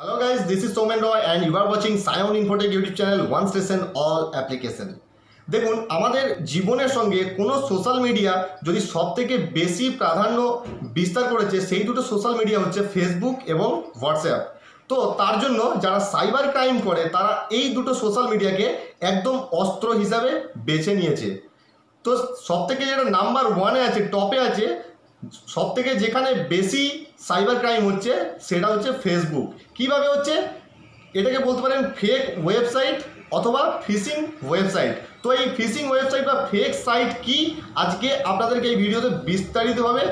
Hello guys, this is Somen Roy and you are watching Scion Infotech YouTube channel One Station All Application। দেখুন আমাদের জীবনের সঙ্গে কোনো social media যদি সবথেকে বেশি প্রাধান্য বিস্তার করেছে সেই দুটো সোশ্যাল মিডিয়া হচ্ছে ফেসবুক এবং হোয়াটসঅ্যাপ। তো তার জন্য যারা সাইবার ক্রাইম করে তারা এই দুটো সোশ্যাল মিডিয়াকে একদম অস্ত্র হিসাবে বেছে নিয়েছে। তো সবথেকে যেটা নাম্বার ওয়ানে আছে, টপে আছে, সবথেকে যেখানে বেশি সাইবার ক্রাইম হচ্ছে সেটা হচ্ছে ফেসবুক। কিভাবে হচ্ছে এটাকে বলতে পারেন ফেক ওয়েবসাইট অথবা ফিশিং ওয়েবসাইট। তো এই ফিশিং ওয়েবসাইট বা ফেক সাইট কি আজকে আপনাদেরকে এই ভিডিওতে বিস্তারিতভাবে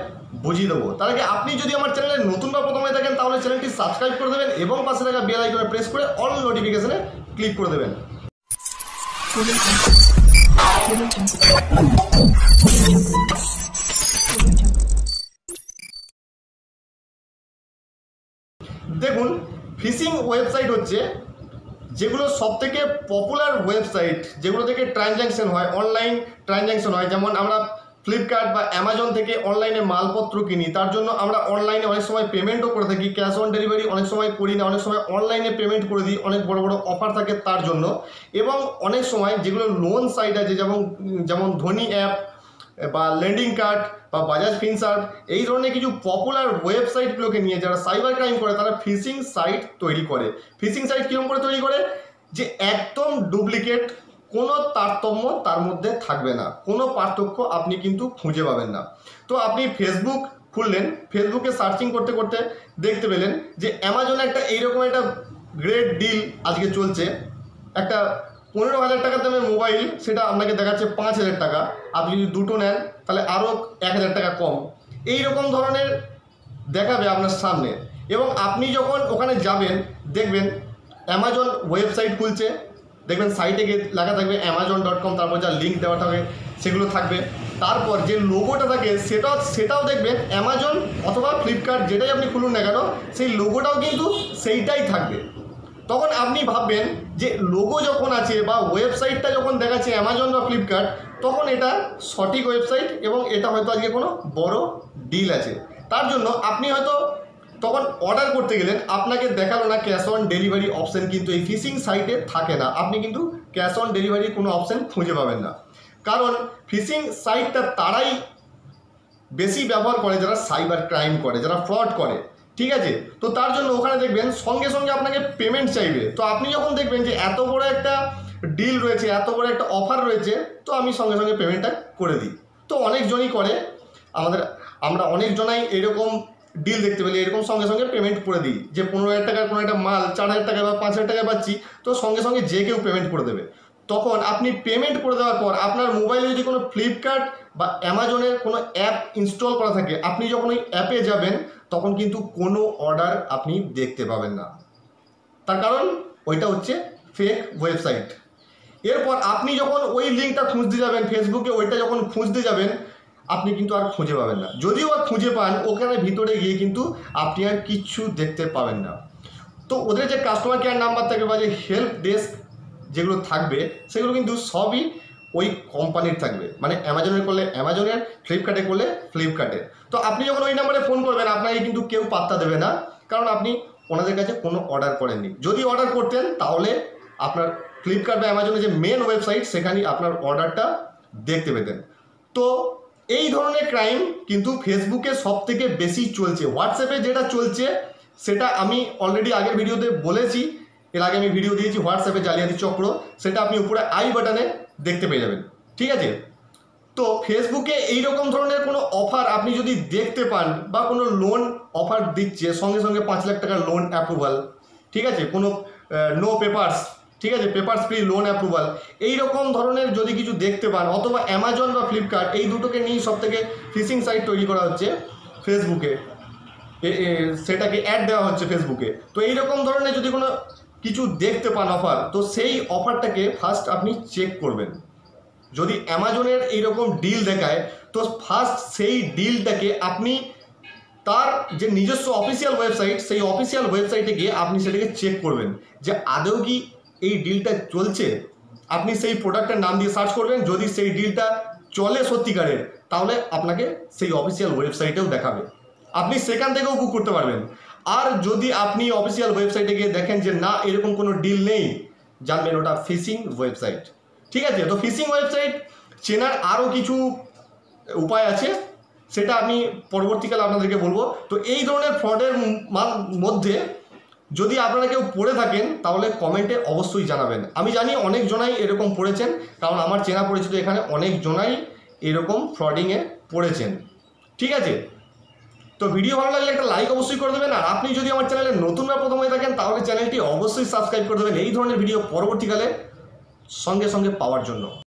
বুঝিয়ে দেবো। তার আগে আপনি যদি আমার চ্যানেলে নতুন বা প্রথমে থাকেন তাহলে চ্যানেলটি সাবস্ক্রাইব করে দেবেন এবং পাশে থাকা বেল আইকনে প্রেস করে অল নোটিফিকেশনে ক্লিক করে দেবেন। দেখুন ফিশিং ওয়েবসাইট হচ্ছে যেগুলো সবথেকে পপুলার ওয়েবসাইট, যেগুলো থেকে ট্রানজ্যাকশন হয়, অনলাইন ট্রানজ্যাকশন হয়। যেমন আমরা ফ্লিপকার্ট বা অ্যামাজন থেকে অনলাইনে মালপত্র কিনি, তার জন্য আমরা অনলাইনে অনেক সময় পেমেন্টও করে থাকি। ক্যাশ অন ডেলিভারি অনেক সময় করি না, অনেক সময় অনলাইনে পেমেন্ট করে দিই, অনেক বড় বড় অফার থাকে তার জন্য। এবং অনেক সময় যেগুলো লোন সাইট আছে যেমন ধনী অ্যাপ বা লেন্ডিং কার্ড বা বাজাজ ফিনসার্ভ, এই ধরনের কিছু পপুলার ওয়েবসাইটগুলোকে নিয়ে যারা সাইবার ক্রাইম করে তারা ফিশিং সাইট তৈরি করে। ফিশিং সাইট কীরকম করে তৈরি করে? যে একদম ডুপ্লিকেট, কোনো তারতম্য তার মধ্যে থাকবে না, কোনো পার্থক্য আপনি কিন্তু খুঁজে পাবেন না। তো আপনি ফেসবুক খুললেন, ফেসবুকে সার্চিং করতে করতে দেখতে পেলেন যে অ্যামাজনে একটা এইরকম একটা গ্রেট ডিল আজকে চলছে। একটা 15,000 টাকার দামে মোবাইল, সেটা আপনাকে দেখাচ্ছে 5,000 টাকা। আপনি যদি দুটো নেন তাহলে আরও 1,000 টাকা কম, এই রকম ধরনের দেখাবে আপনার সামনে। এবং আপনি যখন ওখানে যাবেন দেখবেন অ্যামাজন ওয়েবসাইট খুলছে, দেখবেন সাইটে গিয়ে লেখা থাকবে amazon.com, তারপর যা লিঙ্ক দেওয়া থাকবে সেগুলো থাকবে। তারপর যে লোগোটা থাকে সেটাও দেখবেন অ্যামাজন অথবা ফ্লিপকার্ট, যেটাই আপনি খুলুন না কেন সেই লোগোটাও কিন্তু সেইটাই থাকবে। তখন আপনি ভাববেন যে লোগো যখন আছে বা ওয়েবসাইটটা যখন দেখাচ্ছে অ্যামাজন বা ফ্লিপকার্ট, তখন এটা সঠিক ওয়েবসাইট এবং এটা হয়তো আজকে কোনো বড় ডিল আছে। তার জন্য আপনি হয়তো তখন অর্ডার করতে গেলেন, আপনাকে দেখালো না ক্যাশ অন ডেলিভারি অপশান, কিন্তু এই ফিশিং সাইটে থাকে না। আপনি কিন্তু ক্যাশ অন ডেলিভারির কোনো অপশান খুঁজে পাবেন না, কারণ ফিশিং সাইটটা তারাই বেশি ব্যবহার করে যারা সাইবার ক্রাইম করে, যারা ফ্রড করে, ঠিক আছে? তো তার জন্য ওখানে দেখবেন সঙ্গে সঙ্গে আপনাকে পেমেন্ট চাইবে। তো আপনি যখন দেখবেন যে এত বড় একটা ডিল রয়েছে, এত বড় একটা অফার রয়েছে, তো আমি সঙ্গে সঙ্গে পেমেন্টটা করে দিই। তো অনেকজনই করে, আমরা অনেকজনাই এরকম ডিল দেখতে পেলে এরকম সঙ্গে সঙ্গে পেমেন্ট করে দিই। যে 15,000 টাকার কোনো একটা মাল 4,000 টাকা বা 5,000 টাকা পাচ্ছি, তো সঙ্গে সঙ্গে যে কেউ পেমেন্ট করে দেবে। তখন আপনি পেমেন্ট করে দেওয়ার পর আপনার মোবাইলে যদি কোনো ফ্লিপকার্ট বা অ্যামাজনের কোনো অ্যাপ ইনস্টল করা থাকে, আপনি যখন ওই অ্যাপে যাবেন তখন কিন্তু কোনো অর্ডার আপনি দেখতে পাবেন না। তার কারণ ওইটা হচ্ছে ফেক ওয়েবসাইট। এরপর আপনি যখন ওই লিঙ্কটা খুঁজতে যাবেন ফেসবুকে, ওইটা যখন খুঁজতে যাবেন আপনি কিন্তু আর খুঁজে পাবেন না। যদিও আর খুঁজে পান, ওখানে ভিতরে গিয়ে কিন্তু আপনি আর কিচ্ছু দেখতে পাবেন না। তো ওদের যে কাস্টমার কেয়ার নাম্বার থাকবে বা যে হেল্প ডেস্ক যেগুলো থাকবে সেগুলো কিন্তু সবই ওই কোম্পানির থাকবে। মানে অ্যামাজনের করলে অ্যামাজনের, ফ্লিপকার্টে করলে ফ্লিপকার্টের। তো আপনি যখন ওই নাম্বারে ফোন করবেন আপনাকে কিন্তু কেউ পাত্তা দেবে না, কারণ আপনি ওনাদের কাছে কোনো অর্ডার করেননি। যদি অর্ডার করতেন তাহলে আপনার ফ্লিপকার্ট বা অ্যামাজনের যে মেন ওয়েবসাইট সেখানেই আপনার অর্ডারটা দেখতে পেতেন। তো এই ধরনের ক্রাইম কিন্তু ফেসবুকে সবথেকে বেশি চলছে। হোয়াটসঅ্যাপে যেটা চলছে সেটা আমি অলরেডি আগের ভিডিওতে বলেছি, এর আগে আমি ভিডিও দিয়েছি হোয়াটসঅ্যাপে জালিয়াতি চক্র, সেটা আপনি উপরে আই বাটনে দেখতে পেয়ে যাবেন, ঠিক আছে? তো ফেসবুকে এইরকম ধরনের কোনো অফার আপনি যদি দেখতে পান বা কোনো লোন অফার দিচ্ছে সঙ্গে সঙ্গে 5 লাখ টাকার লোন অ্যাপ্রুভাল, ঠিক আছে, কোনো নো পেপারস, ঠিক আছে, পেপারস ফ্রি লোন অ্যাপ্রুভাল, এইরকম ধরনের যদি কিছু দেখতে পান, অথবা অ্যামাজন বা ফ্লিপকার্ট, এই দুটোকে নিয়েই সবথেকে ফিশিং সাইট তৈরি করা হচ্ছে ফেসবুকে, সেটাকে অ্যাড দেওয়া হচ্ছে ফেসবুকে। তো এইরকম ধরনের যদি কোনো কিছু দেখতে পান অফার, তো সেই অফারটাকে ফার্স্ট আপনি চেক করবেন। যদি অ্যামাজনের এইরকম ডিল দেখায় তো ফার্স্ট সেই ডিলটাকে আপনি তার যে নিজস্ব অফিসিয়াল ওয়েবসাইট, সেই অফিসিয়াল ওয়েবসাইটে গিয়ে আপনি সেটাকে চেক করবেন যে আদৌ কি এই ডিলটা চলছে। আপনি সেই প্রোডাক্টের নাম দিয়ে সার্চ করবেন, যদি সেই ডিলটা চলে সত্যিকারের তাহলে আপনাকে সেই অফিসিয়াল ওয়েবসাইটেও দেখাবে, আপনি সেখান থেকেও বুক করতে পারবেন। আর যদি আপনি অফিসিয়াল ওয়েবসাইটে গিয়ে দেখেন যে না এরকম কোনো ডিল নেই, জানবেন ওটা ফিশিং ওয়েবসাইট। ঠিক আছে, তো ফিশিং ওয়েবসাইট চেনার আরও কিছু উপায় আছে, সেটা আমি পরবর্তীকালে আপনাদেরকে বলবো। তো এই ধরনের ফ্রডের মধ্যে যদি আপনারা কেউ পড়ে থাকেন তাহলে কমেন্টে অবশ্যই জানাবেন। আমি জানি অনেক জনাই এরকম পড়েছেন, কারণ আমার চেনা পরিচিত এখানে অনেক জনাই এরকম ফ্রডিংয়ে পড়েছেন। ঠিক আছে, তো ভিডিও ভালো লাগলে একটা লাইক অবশ্যই করে দেবেন। আর আপনি যদি আমার চ্যানেলে নতুন বা প্রথম হয়ে থাকেন তাহলে চ্যানেলটি অবশ্যই সাবস্ক্রাইব করে দেবেন এই ধরনের ভিডিও পরবর্তীকালে সঙ্গে সঙ্গে পাওয়ার জন্য।